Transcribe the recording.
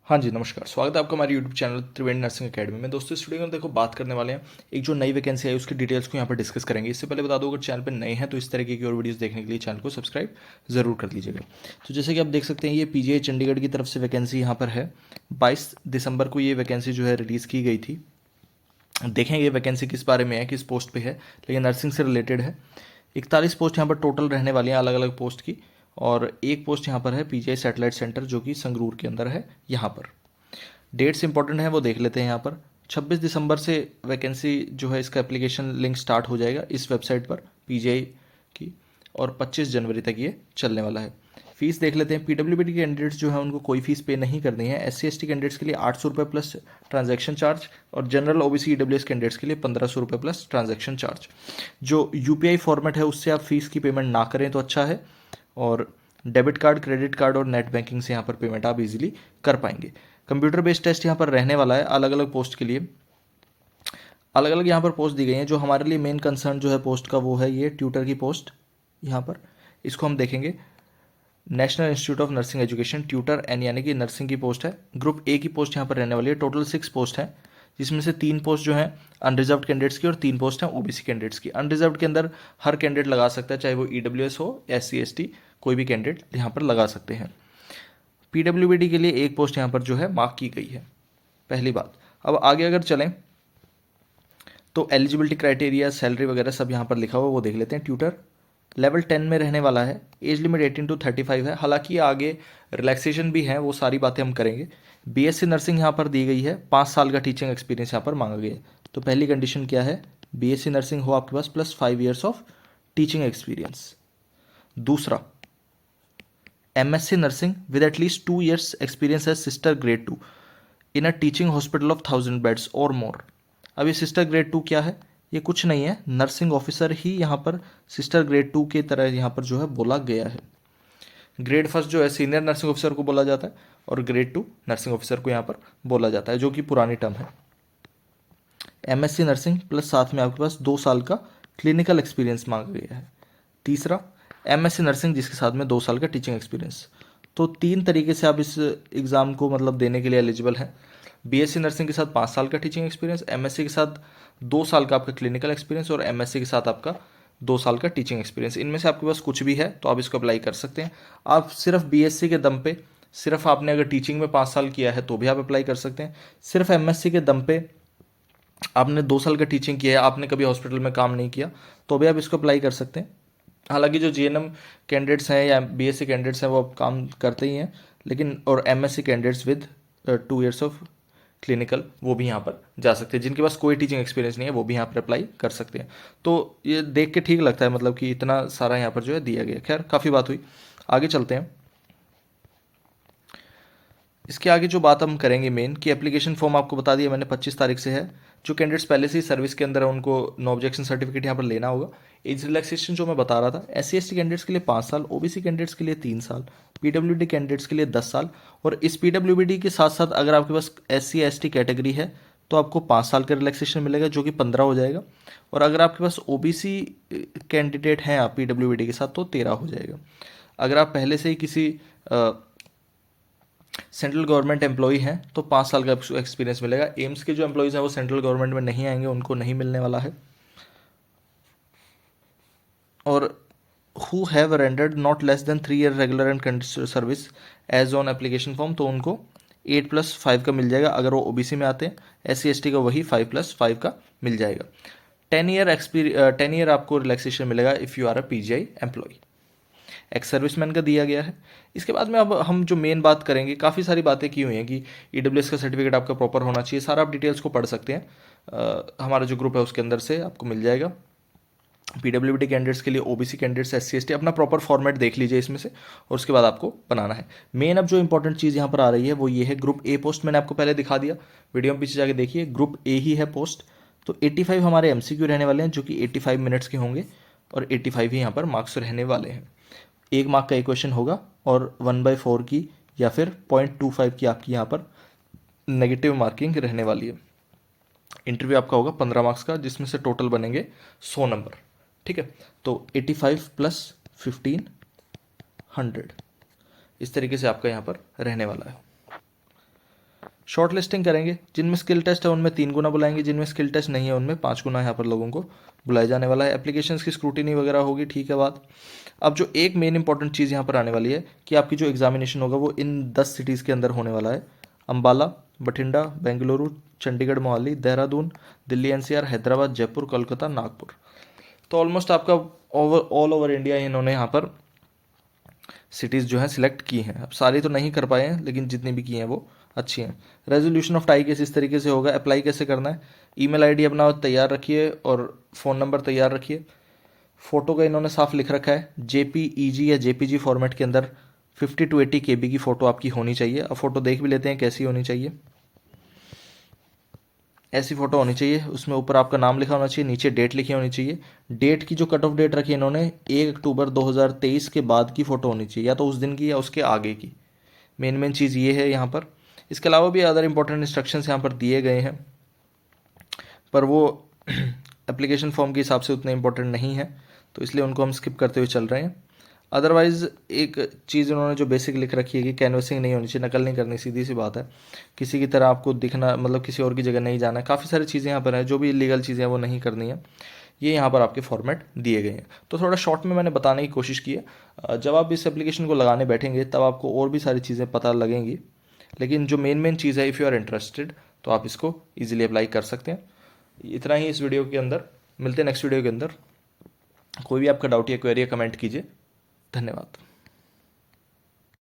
हाँ जी, नमस्कार। स्वागत है आपका हमारे यूट्यूब चैनल त्रिवेणी नर्सिंग अकेडमी में। दोस्तों, इस वीडियो में देखो बात करने वाले हैं एक जो नई वैकेंसी आई उसकी डिटेल्स को यहाँ पर डिस्कस करेंगे। इससे पहले बता दो, अगर चैनल पर नए हैं तो इस तरीके की और वीडियोस देखने के लिए चैनल को सब्सक्राइब जरूर कर लीजिएगा। तो जैसे कि आप देख सकते हैं, ये पीजीआई चंडीगढ़ की तरफ से वैकेंसी यहाँ पर है। 22 दिसंबर को ये वैकेंसी जो है रिलीज़ की गई थी। देखेंगे ये वैकेंसी किस बारे में है, किस पोस्ट पे है, लेकिन नर्सिंग से रिलेटेड है। 41 पोस्ट यहाँ पर टोटल रहने वाली हैं अलग अलग पोस्ट की, और एक पोस्ट यहाँ पर है पीजीआई सैटेलाइट सेंटर जो कि संगरूर के अंदर है। यहाँ पर डेट्स इंपॉर्टेंट है वो देख लेते हैं। यहाँ पर 26 दिसंबर से वैकेंसी जो है इसका एप्लीकेशन लिंक स्टार्ट हो जाएगा इस वेबसाइट पर पीजीआई की, और 25 जनवरी तक ये चलने वाला है। फीस देख लेते हैं। पीडब्ल्यूबीडी के कैंडिडेट्स जो है उनको कोई फीस पे नहीं करनी है। एससी एसटी कैंडिडेट्स के लिए 800 रुपये प्लस ट्रांजैक्शन चार्ज, और जनरल ओबीसी ईडब्ल्यूएस कैंडिडेट्स के लिए 1500 रुपये प्लस ट्रांजैक्शन चार्ज। जो यूपीआई फॉर्मेट है उससे आप फीस की पेमेंट ना करें तो अच्छा है, और डेबिट कार्ड, क्रेडिट कार्ड और नेट बैंकिंग से यहाँ पर पेमेंट आप इजीली कर पाएंगे। कंप्यूटर बेस्ड टेस्ट यहाँ पर रहने वाला है अलग अलग पोस्ट के लिए। अलग अलग यहाँ पर पोस्ट दी गई हैं। जो हमारे लिए मेन कंसर्न जो है पोस्ट का वो है ये ट्यूटर की पोस्ट। यहाँ पर इसको हम देखेंगे। National institute of nursing education tutor in, यानी कि नर्सिंग की पोस्ट है। ग्रुप ए की पोस्ट यहाँ पर रहने वाली है। टोटल 6 पोस्ट हैं, जिसमें से 3 पोस्ट जो हैं अनरिजर्व्ड कैंडिडेट्स की और 3 पोस्ट हैं ओबीसी कैंडिडेट्स की। अनरिजर्व्ड के अंदर हर कैंडिडेट लगा सकता है, चाहे वो ईडब्ल्यूएस हो, एससी एसटी, कोई भी कैंडिडेट यहाँ पर लगा सकते हैं। पीडब्ल्यूबीडी के लिए एक पोस्ट यहाँ पर जो है मार्क की गई है, पहली बात। अब आगे अगर चलें तो एलिजिबिलिटी क्राइटेरिया, सैलरी वगैरह सब यहाँ पर लिखा हुआ वो देख लेते हैं। ट्यूटर लेवल 10 में रहने वाला है। एज लिमिट 18 to 35 है। हालांकि आगे रिलैक्सेशन भी है, वो सारी बातें हम करेंगे। बीएससी नर्सिंग यहाँ पर दी गई है। 5 साल का टीचिंग एक्सपीरियंस यहाँ पर मांगा गया है। तो पहली कंडीशन क्या है, बीएससी नर्सिंग हो आपके पास plus 5 years of teaching experience. दूसरा, MSc nursing with at least 2 years experience as sister grade 2 in a teaching hospital of 1000 beds और मोर। अब ये सिस्टर ग्रेड 2 क्या है, ये कुछ नहीं है, नर्सिंग ऑफिसर ही यहाँ पर सिस्टर ग्रेड 2 के तरह यहाँ पर जो है बोला गया है। ग्रेड फर्स्ट जो है सीनियर नर्सिंग ऑफिसर को बोला जाता है, और ग्रेड 2 नर्सिंग ऑफिसर को यहाँ पर बोला जाता है, जो कि पुरानी टर्म है। एमएससी नर्सिंग प्लस साथ में आपके पास 2 साल का क्लिनिकल एक्सपीरियंस मांगा गया है। तीसरा, एमएससी नर्सिंग जिसके साथ में 2 साल का टीचिंग एक्सपीरियंस। तो 3 तरीके से आप इस एग्ज़ाम को मतलब देने के लिए एलिजिबल हैं। बीएससी नर्सिंग के साथ 5 साल का टीचिंग एक्सपीरियंस, एमएससी के साथ 2 साल का आपका क्लिनिकल एक्सपीरियंस, और एमएससी के साथ आपका 2 साल का टीचिंग एक्सपीरियंस। इनमें से आपके पास कुछ भी है तो आप इसको अप्लाई कर सकते हैं। आप सिर्फ बीएससी के दम पे, सिर्फ आपने अगर टीचिंग में 5 साल किया है तो भी आप अप्लाई कर सकते हैं। सिर्फ एमएससी के दम पे आपने 2 साल का टीचिंग किया है, आपने कभी हॉस्पिटल में काम नहीं किया, तो भी आप इसको अप्लाई कर सकते हैं। हालांकि जो जीएनएम कैंडिडेट्स हैं या बीएससी कैंडिडेट्स हैं वो अब काम करते ही हैं, लेकिन और MSc candidates with 2 years of clinical वो भी यहाँ पर जा सकते हैं। जिनके पास कोई टीचिंग एक्सपीरियंस नहीं है वो भी यहाँ पर अप्लाई कर सकते हैं। तो ये देख के ठीक लगता है, मतलब कि इतना सारा यहाँ पर जो है दिया गया। खैर, काफ़ी बात हुई, आगे चलते हैं। इसके आगे जो बात हम करेंगे मेन, कि एप्लीकेशन फॉर्म आपको बता दिया मैंने 25 तारीख से है। जो कैंडिडेट्स पहले से ही सर्विस के अंदर है उनको नो ऑब्जेक्शन सर्टिफिकेट यहाँ पर लेना होगा। एज रिलैक्सेशन जो मैं बता रहा था, एससी एसटी कैंडिडेट्स के लिए 5 साल, ओबीसी कैंडिडेट्स के लिए 3 साल, पीडब्ल्यूडी कैंडिडेट्स के लिए 10 साल। और इस पीडब्ल्यूडी के साथ साथ अगर आपके पास एससी एसटी कैटेगरी है तो आपको 5 साल का रिलैक्सेशन मिलेगा, जो कि 15 हो जाएगा। और अगर आपके पास ओबीसी कैंडिडेट हैं आप पीडब्ल्यूडी के साथ तो 13 हो जाएगा। अगर आप पहले से ही किसी सेंट्रल गवर्नमेंट एम्प्लॉई हैं तो 5 साल का एक्सपीरियंस मिलेगा। एम्स के जो एम्प्लॉयज़ हैं वो सेंट्रल गवर्नमेंट में नहीं आएंगे, उनको नहीं मिलने वाला है। और who have rendered not less than 3 year regular and continuous service as on application form, तो उनको 8+5 का मिल जाएगा अगर वो ओबीसी में आते हैं। एससी एसटी का वही 5+5 का मिल जाएगा। 10 ईयर आपको रिलैक्सेशन मिलेगा if you are a PGI employee. Ex serviceman का दिया गया है। इसके बाद में अब हम जो मेन बात करेंगे, काफ़ी सारी बातें की हुई हैं कि ईडब्ल्यूएस का सर्टिफिकेट आपका प्रॉपर होना चाहिए। सारा आप डिटेल्स को पढ़ सकते हैं, हमारा जो ग्रुप है उसके अंदर से आपको मिल जाएगा। पीडब्ल्यूडी कैंडिडेट्स के लिए, ओबीसी कैंडिडेट्स, एससी एसटी, अपना प्रॉपर फॉर्मेट देख लीजिए इसमें से, और उसके बाद आपको बनाना है। मेन अब जो इंपॉर्टेंट चीज़ यहाँ पर आ रही है वो ये है, ग्रुप ए पोस्ट मैंने आपको पहले दिखा दिया, वीडियो में पीछे जाके देखिए, ग्रुप ए ही है पोस्ट। तो 85 हमारे एमसीक्यू रहने वाले हैं, जो कि 85 मिनट्स के होंगे, और 85 ही यहाँ पर मार्क्स रहने वाले हैं। 1 मार्क का एक क्वेश्चन होगा, और 1/4 की या फिर 0.25 की आपकी यहाँ पर नेगेटिव मार्किंग रहने वाली है। इंटरव्यू आपका होगा 15 मार्क्स का, जिसमें से टोटल बनेंगे 100 नंबर। ठीक है, तो 85 + 15 100 इस तरीके से आपका यहाँ पर रहने वाला है। शॉर्ट लिस्टिंग करेंगे, जिनमें स्किल टेस्ट है उनमें 3 गुना बुलाएंगे, जिनमें स्किल टेस्ट नहीं है उनमें 5 गुना यहाँ पर लोगों को बुलाया जाने वाला है। एप्लीकेशंस की स्क्रूटिनी वगैरह होगी, ठीक है बात। अब जो एक मेन इंपॉर्टेंट चीज़ यहाँ पर आने वाली है कि आपकी जो एग्जामिनेशन होगा वो इन 10 सिटीज़ के अंदर होने वाला है। अम्बाला, बठिंडा, बेंगलुरु, चंडीगढ़, मोहाली, देहरादून, दिल्ली एनसीआर, हैदराबाद, जयपुर, कोलकाता, नागपुर। तो ऑलमोस्ट आपका ऑल ओवर इंडिया इन्होंने यहाँ पर सिटीज़ जो हैं सिलेक्ट की हैं। अब सारी तो नहीं कर पाए हैं, लेकिन जितनी भी की हैं वो अच्छी हैं। रेजोल्यूशन ऑफ टाई केस इस तरीके से होगा। अप्लाई कैसे करना है, ईमेल आईडी अपना तैयार रखिए और फ़ोन नंबर तैयार रखिए। फ़ोटो का इन्होंने साफ लिख रखा है, जेपीईजी या जेपीजी फॉर्मेट के अंदर 50 to 80 KB की फ़ोटो आपकी होनी चाहिए। अब फ़ोटो देख भी लेते हैं कैसी होनी चाहिए। ऐसी फ़ोटो होनी चाहिए, उसमें ऊपर आपका नाम लिखा होना चाहिए, नीचे डेट लिखी होनी चाहिए। डेट की जो कट ऑफ डेट रखी है इन्होंने 1 अक्टूबर 2023 के बाद की फ़ोटो होनी चाहिए, या तो उस दिन की या उसके आगे की। मेन चीज़ ये है यहाँ पर। इसके अलावा भी अदर इंपॉर्टेंट इंस्ट्रक्शंस यहाँ पर दिए गए हैं, पर वो एप्लीकेशन फॉर्म के हिसाब से उतने इंपॉर्टेंट नहीं है, तो इसलिए उनको हम स्किप करते हुए चल रहे हैं। अदरवाइज़ एक चीज़ उन्होंने जो बेसिक लिख रखी है कि कैनवसिंग नहीं होनी चाहिए, नकल नहीं करनी, सीधी सी बात है। किसी की तरह आपको दिखना, मतलब किसी और की जगह नहीं जाना है। काफ़ी सारी चीज़ें यहाँ पर हैं, जो भी इलीगल चीज़ें हैं वो नहीं करनी है। ये यहाँ पर आपके फॉर्मेट दिए गए हैं, तो थोड़ा शॉर्ट में मैंने बताने की कोशिश की है। जब आप इस एप्लीकेशन को लगाने बैठेंगे तब आपको और भी सारी चीज़ें पता लगेंगी, लेकिन जो मेन चीज़ है, इफ़ यू आर इंटरेस्टेड तो आप इसको ईजिली अप्लाई कर सकते हैं। इतना ही इस वीडियो के अंदर। मिलते हैं नेक्स्ट वीडियो के अंदर। कोई भी आपका डाउट या क्वेरी है कमेंट कीजिए। धन्यवाद।